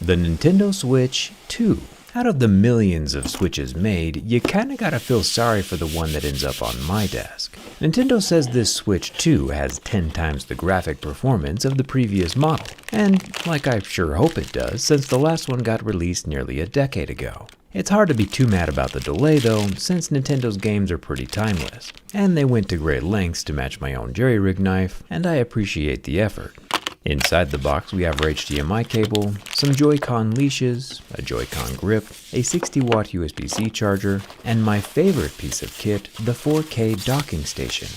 The Nintendo Switch 2. Out of the millions of Switches made, you kinda gotta feel sorry for the one that ends up on my desk. Nintendo says this Switch 2 has 10 times the graphic performance of the previous model, and like I sure hope it does, since the last one got released nearly a decade ago. It's hard to be too mad about the delay though, since Nintendo's games are pretty timeless, and they went to great lengths to match my own jerry-rig knife, and I appreciate the effort. Inside the box we have our HDMI cable, some Joy-Con leashes, a Joy-Con grip, a 60-watt USB-C charger, and my favorite piece of kit, the 4K docking station.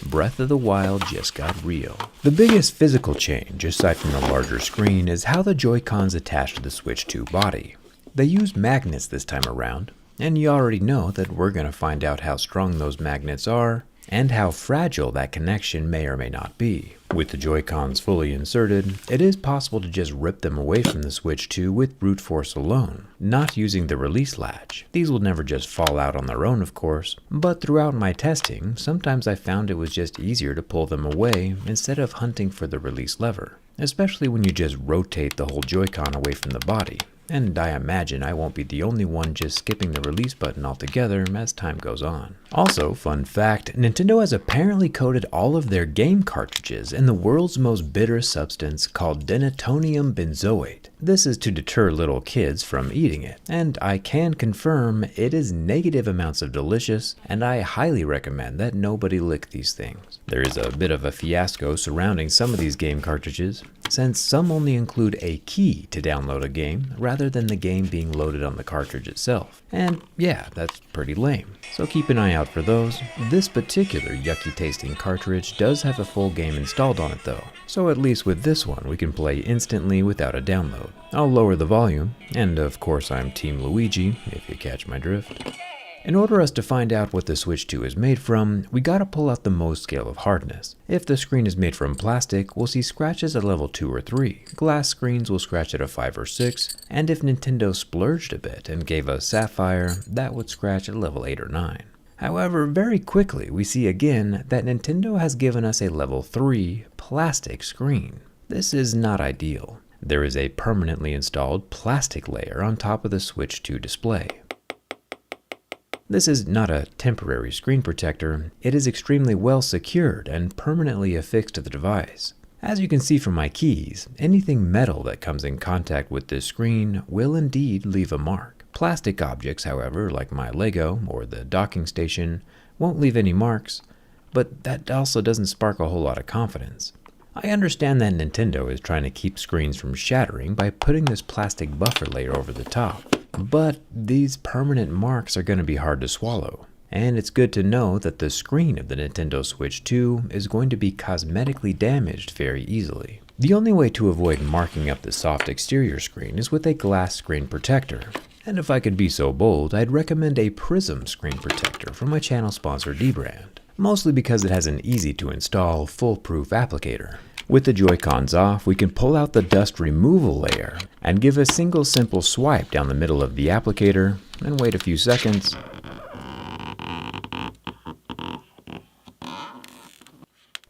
Breath of the Wild just got real. The biggest physical change, aside from the larger screen, is how the Joy-Cons attach to the Switch 2 body. They use magnets this time around, and you already know that we're going to find out how strong those magnets are, and how fragile that connection may or may not be. With the Joy-Cons fully inserted, it is possible to just rip them away from the Switch 2 with brute force alone, not using the release latch. These will never just fall out on their own, of course, but throughout my testing, sometimes I found it was just easier to pull them away instead of hunting for the release lever, especially when you just rotate the whole Joy-Con away from the body. And I imagine I won't be the only one just skipping the release button altogether as time goes on. Also, fun fact, Nintendo has apparently coated all of their game cartridges in the world's most bitter substance called denatonium benzoate. This is to deter little kids from eating it, and I can confirm it is negative amounts of delicious, and I highly recommend that nobody lick these things. There is a bit of a fiasco surrounding some of these game cartridges, since some only include a key to download a game rather than the game being loaded on the cartridge itself. And yeah, that's pretty lame. So keep an eye out for those. This particular yucky tasting cartridge does have a full game installed on it though, so at least with this one we can play instantly without a download. I'll lower the volume, and of course I'm Team Luigi, if you catch my drift. In order for us to find out what the Switch 2 is made from, we gotta pull out the Mohs scale of hardness. If the screen is made from plastic, we'll see scratches at level 2 or 3. Glass screens will scratch at a 5 or 6, and if Nintendo splurged a bit and gave us sapphire, that would scratch at level 8 or 9. However, very quickly we see again that Nintendo has given us a level 3 plastic screen. This is not ideal. There is a permanently installed plastic layer on top of the Switch 2 display. This is not a temporary screen protector, it is extremely well secured and permanently affixed to the device. As you can see from my keys, anything metal that comes in contact with this screen will indeed leave a mark. Plastic objects, however, like my Lego or the docking station, won't leave any marks, but that also doesn't spark a whole lot of confidence. I understand that Nintendo is trying to keep screens from shattering by putting this plastic buffer layer over the top. But these permanent marks are going to be hard to swallow, and it's good to know that the screen of the Nintendo Switch 2 is going to be cosmetically damaged very easily. The only way to avoid marking up the soft exterior screen is with a glass screen protector, and if I could be so bold, I'd recommend a Prism screen protector from my channel sponsor Dbrand, mostly because it has an easy to install foolproof applicator. With the Joy-Cons off, we can pull out the dust removal layer and give a single simple swipe down the middle of the applicator and wait a few seconds.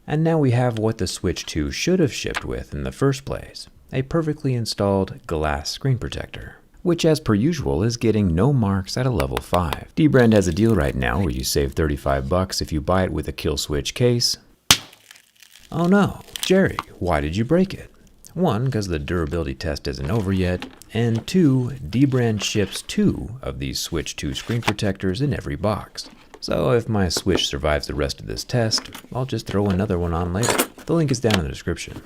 And now we have what the Switch 2 should have shipped with in the first place, a perfectly installed glass screen protector, which as per usual is getting no marks at a level 5. Dbrand has a deal right now where you save $35 if you buy it with a kill switch case. Oh no, Jerry, why did you break it? 1, because the durability test isn't over yet, and 2, Dbrand ships 2 of these Switch 2 screen protectors in every box. So if my Switch survives the rest of this test, I'll just throw another one on later. The link is down in the description.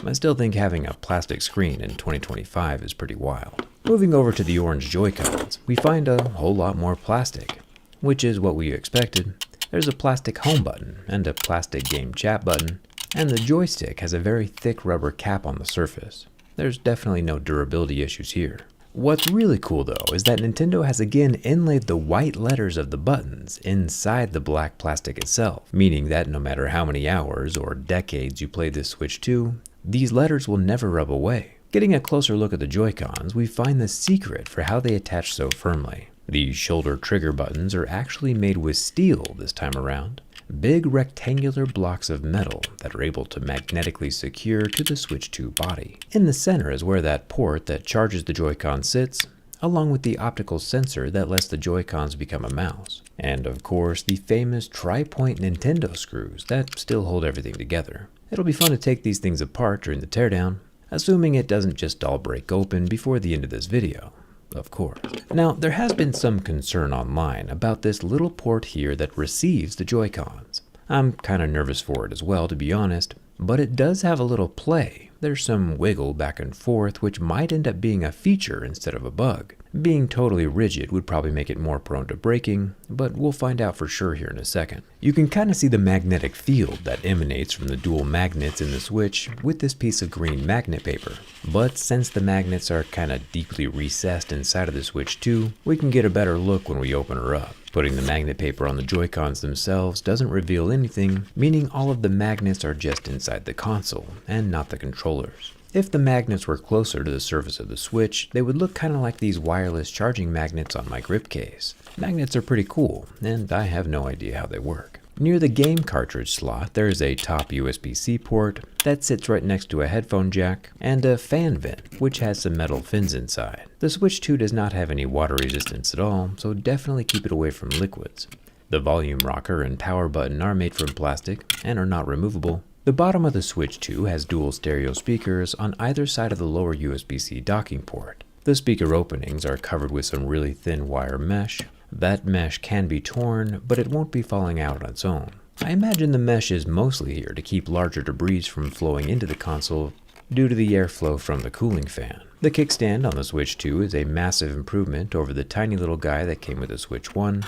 I still think having a plastic screen in 2025 is pretty wild. Moving over to the orange Joy-Cons, we find a whole lot more plastic, which is what we expected. There's a plastic home button and a plastic game chat button, and the joystick has a very thick rubber cap on the surface. There's definitely no durability issues here. What's really cool though is that Nintendo has again inlaid the white letters of the buttons inside the black plastic itself, meaning that no matter how many hours or decades you play this Switch 2, these letters will never rub away. Getting a closer look at the Joy-Cons, we find the secret for how they attach so firmly. These shoulder trigger buttons are actually made with steel this time around, big rectangular blocks of metal that are able to magnetically secure to the Switch 2 body. In the center is where that port that charges the Joy-Con sits, along with the optical sensor that lets the Joy-Cons become a mouse. And of course, the famous tri-point Nintendo screws that still hold everything together. It'll be fun to take these things apart during the teardown, assuming it doesn't just all break open before the end of this video, of course. Now, there has been some concern online about this little port here that receives the Joy-Cons. I'm kind of nervous for it as well, to be honest, but it does have a little play. There's some wiggle back and forth, which might end up being a feature instead of a bug. Being totally rigid would probably make it more prone to breaking, but we'll find out for sure here in a second. You can kind of see the magnetic field that emanates from the dual magnets in the Switch with this piece of green magnet paper. But since the magnets are kind of deeply recessed inside of the Switch 2, we can get a better look when we open her up. Putting the magnet paper on the Joy-Cons themselves doesn't reveal anything, meaning all of the magnets are just inside the console and not the controllers. If the magnets were closer to the surface of the Switch, they would look kind of like these wireless charging magnets on my grip case. Magnets are pretty cool, and I have no idea how they work. Near the game cartridge slot, there is a top USB-C port that sits right next to a headphone jack and a fan vent, which has some metal fins inside. The Switch 2 does not have any water resistance at all, so definitely keep it away from liquids. The volume rocker and power button are made from plastic and are not removable. The bottom of the Switch 2 has dual stereo speakers on either side of the lower USB-C docking port. The speaker openings are covered with some really thin wire mesh. That mesh can be torn, but it won't be falling out on its own. I imagine the mesh is mostly here to keep larger debris from flowing into the console due to the airflow from the cooling fan. The kickstand on the Switch 2 is a massive improvement over the tiny little guy that came with the Switch 1.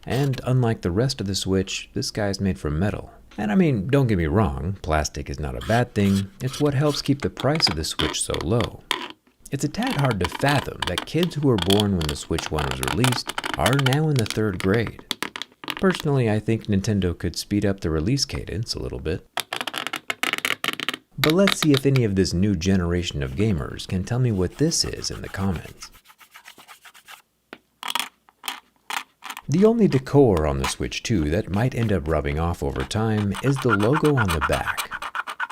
And unlike the rest of the Switch, this guy's made from metal. And I mean, don't get me wrong, plastic is not a bad thing, it's what helps keep the price of the Switch so low. It's a tad hard to fathom that kids who were born when the Switch 1 was released are now in the 3rd grade. Personally, I think Nintendo could speed up the release cadence a little bit. But let's see if any of this new generation of gamers can tell me what this is in the comments. The only decor on the Switch 2 that might end up rubbing off over time is the logo on the back.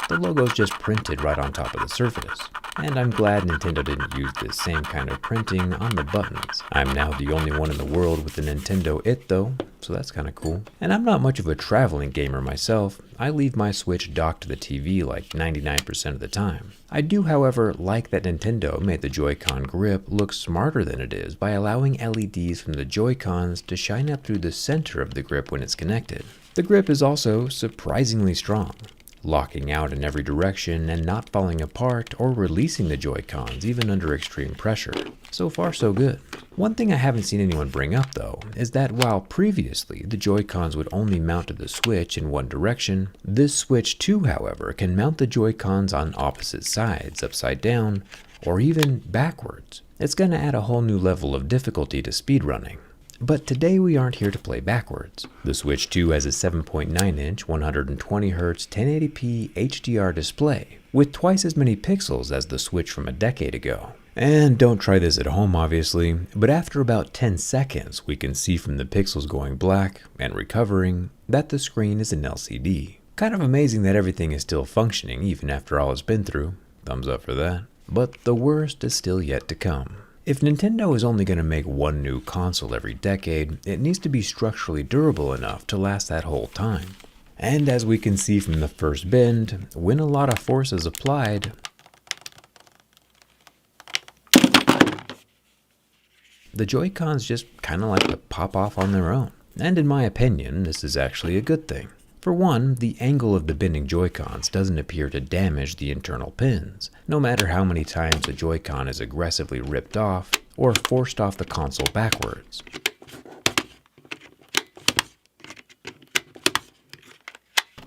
The logo's just printed right on top of the surface. And I'm glad Nintendo didn't use this same kind of printing on the buttons. I'm now the only one in the world with the Nintendo It though, so that's kind of cool. And I'm not much of a traveling gamer myself. I leave my Switch docked to the TV like 99% of the time. I do, however, like that Nintendo made the Joy-Con grip look smarter than it is by allowing LEDs from the Joy-Cons to shine up through the center of the grip when it's connected. The grip is also surprisingly strong, locking out in every direction and not falling apart or releasing the Joy-Cons even under extreme pressure. So far so good. One thing I haven't seen anyone bring up though is that while previously the Joy-Cons would only mount to the Switch in one direction, this Switch 2 however can mount the Joy-Cons on opposite sides, upside down, or even backwards. It's gonna add a whole new level of difficulty to speedrunning. But today we aren't here to play backwards. The Switch 2 has a 7.9-inch 120Hz 1080p HDR display with twice as many pixels as the Switch from a decade ago. And don't try this at home obviously, but after about 10 seconds we can see from the pixels going black and recovering that the screen is an LCD. Kind of amazing that everything is still functioning even after all it's been through. Thumbs up for that. But the worst is still yet to come. If Nintendo is only going to make one new console every decade, it needs to be structurally durable enough to last that whole time. And as we can see from the first bend, when a lot of force is applied, the Joy-Cons just kind of like to pop off on their own. And in my opinion, this is actually a good thing. For one, the angle of the bending Joy-Cons doesn't appear to damage the internal pins, no matter how many times a Joy-Con is aggressively ripped off or forced off the console backwards.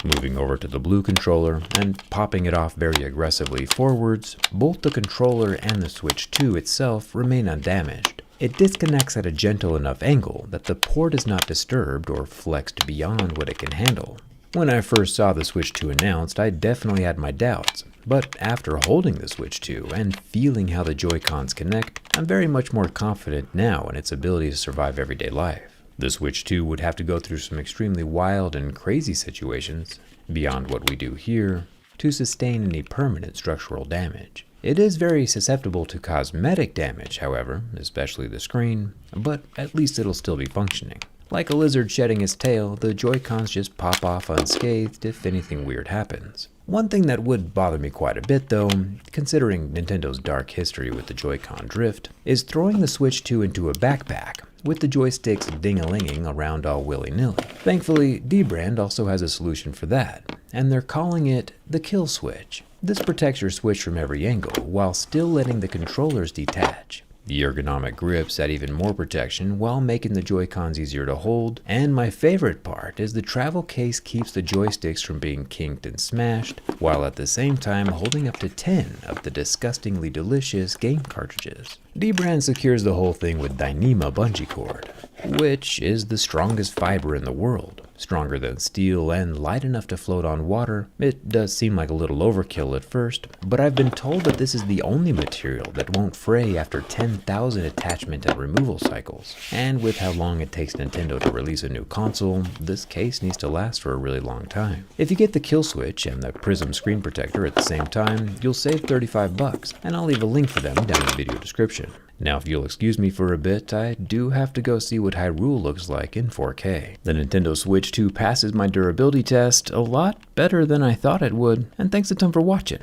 Moving over to the blue controller and popping it off very aggressively forwards, both the controller and the Switch 2 itself remain undamaged. It disconnects at a gentle enough angle that the port is not disturbed or flexed beyond what it can handle. When I first saw the Switch 2 announced, I definitely had my doubts, but after holding the Switch 2 and feeling how the Joy-Cons connect, I'm very much more confident now in its ability to survive everyday life. The Switch 2 would have to go through some extremely wild and crazy situations, beyond what we do here, to sustain any permanent structural damage. It is very susceptible to cosmetic damage, however, especially the screen, but at least it'll still be functioning. Like a lizard shedding its tail, the Joy-Cons just pop off unscathed if anything weird happens. One thing that would bother me quite a bit though, considering Nintendo's dark history with the Joy-Con drift, is throwing the Switch 2 into a backpack, with the joysticks ding-a-linging around all willy-nilly. Thankfully, D-Brand also has a solution for that, and they're calling it the Kill Switch. This protects your Switch from every angle, while still letting the controllers detach. The ergonomic grips add even more protection while making the Joy-Cons easier to hold, and my favorite part is the travel case keeps the joysticks from being kinked and smashed, while at the same time holding up to 10 of the disgustingly delicious game cartridges. D-Brand secures the whole thing with Dyneema bungee cord, which is the strongest fiber in the world. Stronger than steel and light enough to float on water. It does seem like a little overkill at first, but I've been told that this is the only material that won't fray after 10,000 attachment and removal cycles. And with how long it takes Nintendo to release a new console, this case needs to last for a really long time. If you get the Kill Switch and the Prism screen protector at the same time, you'll save $35, and I'll leave a link for them down in the video description. Now, if you'll excuse me for a bit, I do have to go see what Hyrule looks like in 4K. The Nintendo Switch 2 passes my durability test a lot better than I thought it would, and thanks a ton for watching.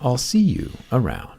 I'll see you around.